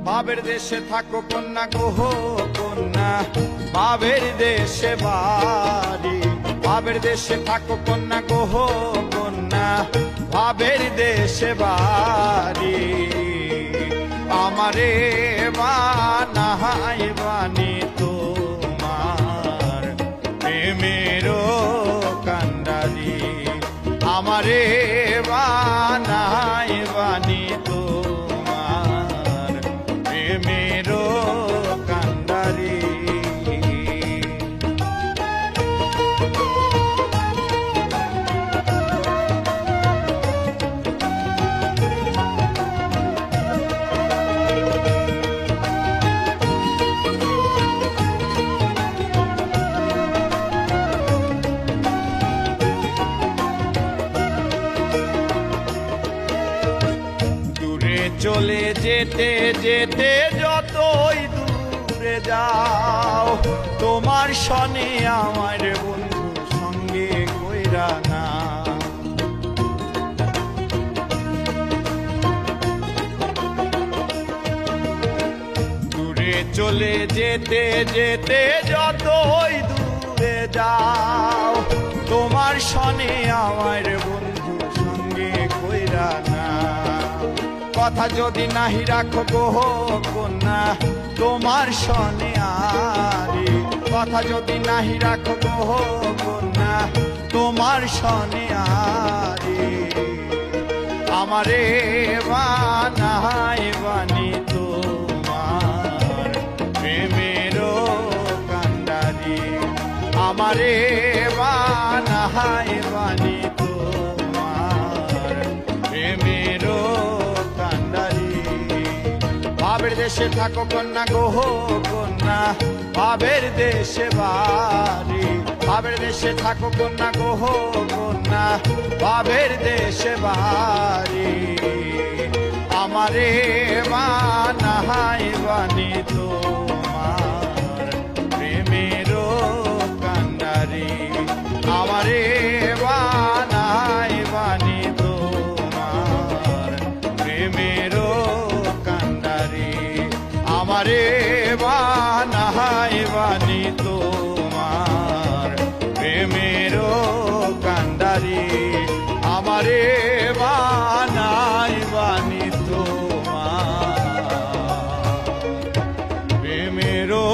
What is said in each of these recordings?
বাবের দেশে থাকো কন্যা গো কন্যা, বাবের দেশে বাড়ি। বাবের দেশে থাকো কন্যা গো কন্যা, বাবের দেশে বাড়ি। আমারে বানাই বানি তোমার প্রেমেরও কান্ডারি। আমারে বানাই বানি তোমার প্রেমেরও কান্ডারি। চলে যেতে যেতে যতই দূরে যাও, তোমার সনে আমার বন্ধু সঙ্গে কইরা না। দূরে চলে যেতে যেতে যতই দূরে যাও, তোমার সনে আমার বন্ধু সঙ্গে কইরা না। কথা যদি নাহি রাখো গো কন্যা তোমার সনে আরে, কথা যদি নাহি রাখো গো কন্যা তোমার সনে আরে। আমারে বানাই বানি তোমার প্রেমেরও কান্ডারি। আমারে বানাই বানি তোমার প্রেমেরও কান্ডারি। বাবের দেশে থাকো কন্যা গো কন্যা, বাবের দেশে বাড়ি। বাবের দেশে থাকো কন্যা গো কন্যা, বাবের দেশে বাড়ি। আমারে বানাই বানি তোমার প্রেমেরও কান্ডারি। আমারে বানাই বানি তোমার প্রেমেরও কান্ডারি। আমারে বানাই বানি তোমার প্রেমেরও কান্ডারি। আমারে বানাই বানি তোমার প্রেমেরও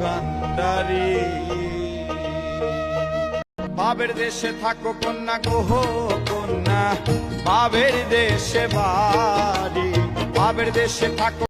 কান্ডারি। বাবের দেশে থাকো কন্যা গো কন্যা, বাবের দেশে বাড়ি। বাবের দেশে থাকো